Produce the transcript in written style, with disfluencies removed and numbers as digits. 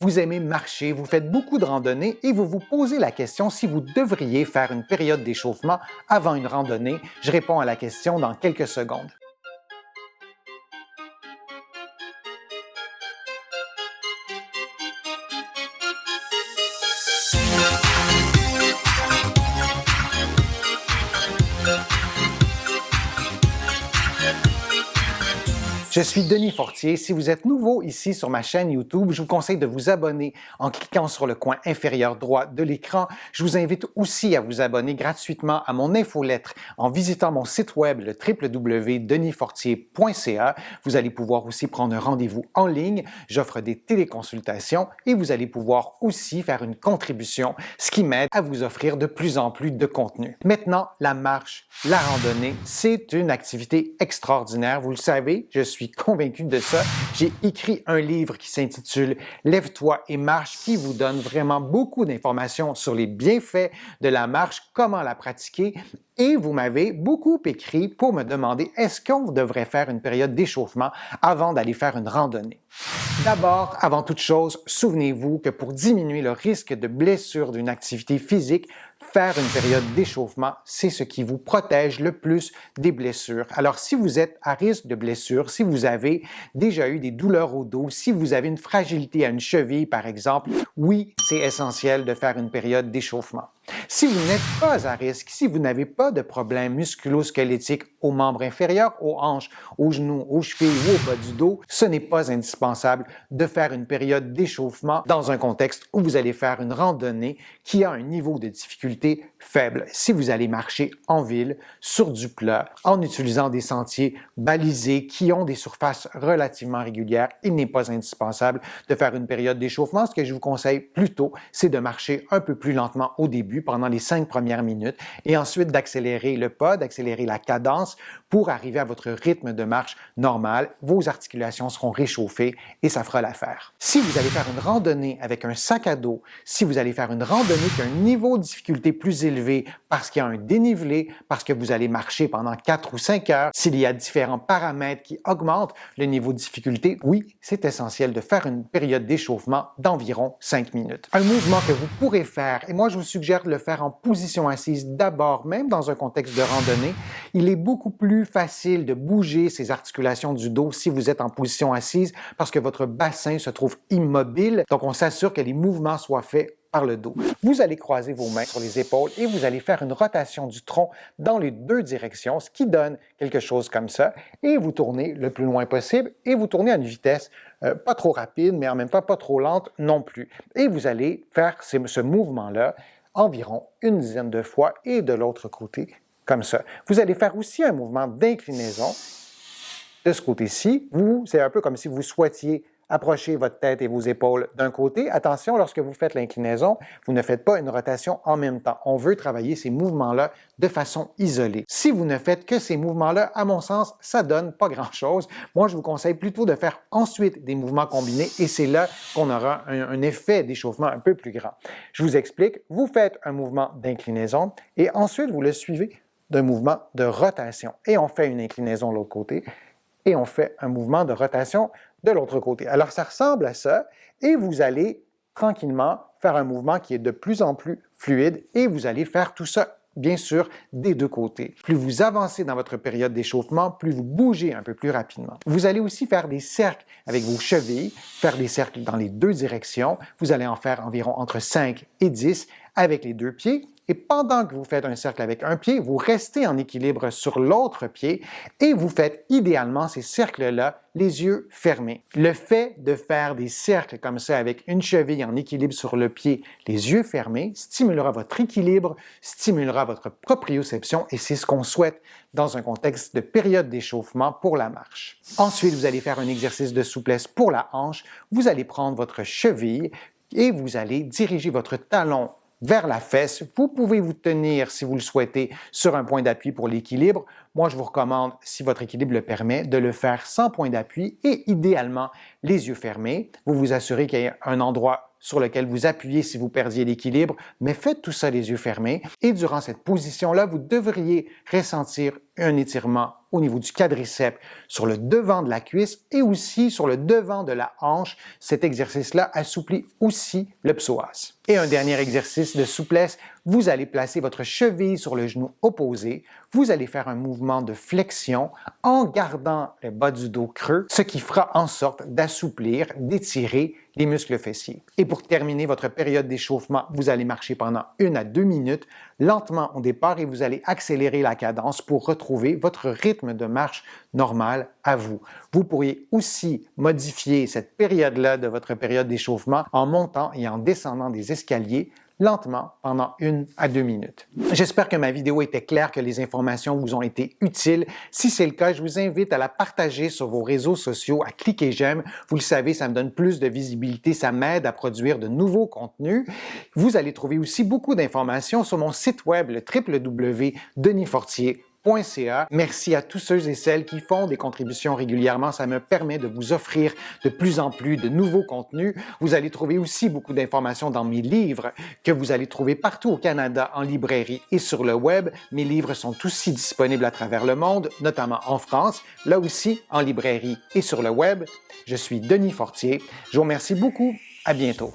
Vous aimez marcher, vous faites beaucoup de randonnées et vous vous posez la question si vous devriez faire une période d'échauffement avant une randonnée. Je réponds à la question dans quelques secondes. Je suis Denis Fortier. Si vous êtes nouveau ici sur ma chaîne YouTube, je vous conseille de vous abonner en cliquant sur le coin inférieur droit de l'écran. Je vous invite aussi à vous abonner gratuitement à mon infolettre en visitant mon site web, le www.denisfortier.ca. Vous allez pouvoir aussi prendre un rendez-vous en ligne. J'offre des téléconsultations et vous allez pouvoir aussi faire une contribution, ce qui m'aide à vous offrir de plus en plus de contenu. Maintenant, la marche, la randonnée, c'est une activité extraordinaire. Vous le savez, je suis convaincu de ça. J'ai écrit un livre qui s'intitule « Lève-toi et marche » qui vous donne vraiment beaucoup d'informations sur les bienfaits de la marche, comment la pratiquer. Et vous m'avez beaucoup écrit pour me demander est-ce qu'on devrait faire une période d'échauffement avant d'aller faire une randonnée. D'abord, avant toute chose, souvenez-vous que pour diminuer le risque de blessure d'une activité physique, faire une période d'échauffement, c'est ce qui vous protège le plus des blessures. Alors, si vous êtes à risque de blessure, si vous avez déjà eu des douleurs au dos, si vous avez une fragilité à une cheville, par exemple, oui, c'est essentiel de faire une période d'échauffement. Si vous n'êtes pas à risque, si vous n'avez pas de problème musculo-squelettique aux membres inférieurs, aux hanches, aux genoux, aux chevilles ou au bas du dos, ce n'est pas indispensable de faire une période d'échauffement dans un contexte où vous allez faire une randonnée qui a un niveau de difficulté faible. Si vous allez marcher en ville, sur du plat, en utilisant des sentiers balisés qui ont des surfaces relativement régulières, il n'est pas indispensable de faire une période d'échauffement. Ce que je vous conseille plutôt, c'est de marcher un peu plus lentement au début, pendant les 5 premières minutes, et ensuite d'accélérer le pas, d'accélérer la cadence pour arriver à votre rythme de marche normal. Vos articulations seront réchauffées et ça fera l'affaire. Si vous allez faire une randonnée avec un sac à dos, si vous allez faire une randonnée qui a un niveau de difficulté plus élevé parce qu'il y a un dénivelé, parce que vous allez marcher pendant 4 ou 5 heures, s'il y a différents paramètres qui augmentent le niveau de difficulté, oui, c'est essentiel de faire une période d'échauffement d'environ 5 minutes. Un mouvement que vous pourrez faire, et moi je vous suggère de le faire en position assise d'abord, même dans un contexte de randonnée, il est beaucoup plus facile de bouger ces articulations du dos si vous êtes en position assise parce que votre bassin se trouve immobile. Donc, on s'assure que les mouvements soient faits par le dos. Vous allez croiser vos mains sur les épaules et vous allez faire une rotation du tronc dans les deux directions, ce qui donne quelque chose comme ça. Et vous tournez le plus loin possible et vous tournez à une vitesse pas trop rapide, mais en même temps pas trop lente non plus. Et vous allez faire ce mouvement-là environ une dizaine de fois et de l'autre côté, comme ça. Vous allez faire aussi un mouvement d'inclinaison de ce côté-ci. C'est un peu comme si vous souhaitiez approcher votre tête et vos épaules d'un côté. Attention, lorsque vous faites l'inclinaison, vous ne faites pas une rotation en même temps. On veut travailler ces mouvements-là de façon isolée. Si vous ne faites que ces mouvements-là, à mon sens, ça donne pas grand-chose. Moi, je vous conseille plutôt de faire ensuite des mouvements combinés et c'est là qu'on aura un effet d'échauffement un peu plus grand. Je vous explique. Vous faites un mouvement d'inclinaison et ensuite, vous le suivez d'un mouvement de rotation. Et on fait une inclinaison de l'autre côté et on fait un mouvement de rotation de l'autre côté. Alors, ça ressemble à ça et vous allez tranquillement faire un mouvement qui est de plus en plus fluide et vous allez faire tout ça, bien sûr, des deux côtés. Plus vous avancez dans votre période d'échauffement, plus vous bougez un peu plus rapidement. Vous allez aussi faire des cercles avec vos chevilles, faire des cercles dans les deux directions. Vous allez en faire environ entre 5 et 10 avec les deux pieds. Et pendant que vous faites un cercle avec un pied, vous restez en équilibre sur l'autre pied et vous faites idéalement ces cercles-là les yeux fermés. Le fait de faire des cercles comme ça avec une cheville en équilibre sur le pied, les yeux fermés, stimulera votre équilibre, stimulera votre proprioception et c'est ce qu'on souhaite dans un contexte de période d'échauffement pour la marche. Ensuite, vous allez faire un exercice de souplesse pour la hanche. Vous allez prendre votre cheville et vous allez diriger votre talon vers la fesse. Vous pouvez vous tenir, si vous le souhaitez, sur un point d'appui pour l'équilibre. moi je vous recommande, si votre équilibre le permet, de le faire sans point d'appui et idéalement les yeux fermés. Vous vous assurez qu'il y a un endroit sur lequel vous appuyez si vous perdiez l'équilibre, mais faites tout ça les yeux fermés. Et durant cette position-là, vous devriez ressentir un étirement au niveau du quadriceps, sur le devant de la cuisse et aussi sur le devant de la hanche. Cet exercice-là assouplit aussi le psoas. Et un dernier exercice de souplesse, vous allez placer votre cheville sur le genou opposé. Vous allez faire un mouvement de flexion en gardant le bas du dos creux, ce qui fera en sorte d'assouplir, d'étirer les muscles fessiers. Et pour terminer votre période d'échauffement, vous allez marcher pendant 1 à 2 minutes, lentement au départ, et vous allez accélérer la cadence pour retrouver votre rythme de marche normal à vous. Vous pourriez aussi modifier cette période-là de votre période d'échauffement en montant et en descendant des escaliers lentement pendant 1 à 2 minutes. J'espère que ma vidéo était claire, que les informations vous ont été utiles. Si c'est le cas, je vous invite à la partager sur vos réseaux sociaux, à cliquer j'aime. Vous le savez, ça me donne plus de visibilité, ça m'aide à produire de nouveaux contenus. Vous allez trouver aussi beaucoup d'informations sur mon site web, le www.denisfortier.ca. Merci à tous ceux et celles qui font des contributions régulièrement. Ça me permet de vous offrir de plus en plus de nouveaux contenus. Vous allez trouver aussi beaucoup d'informations dans mes livres que vous allez trouver partout au Canada en librairie et sur le web. Mes livres sont aussi disponibles à travers le monde, notamment en France, là aussi en librairie et sur le web. Je suis Denis Fortier. Je vous remercie beaucoup. À bientôt.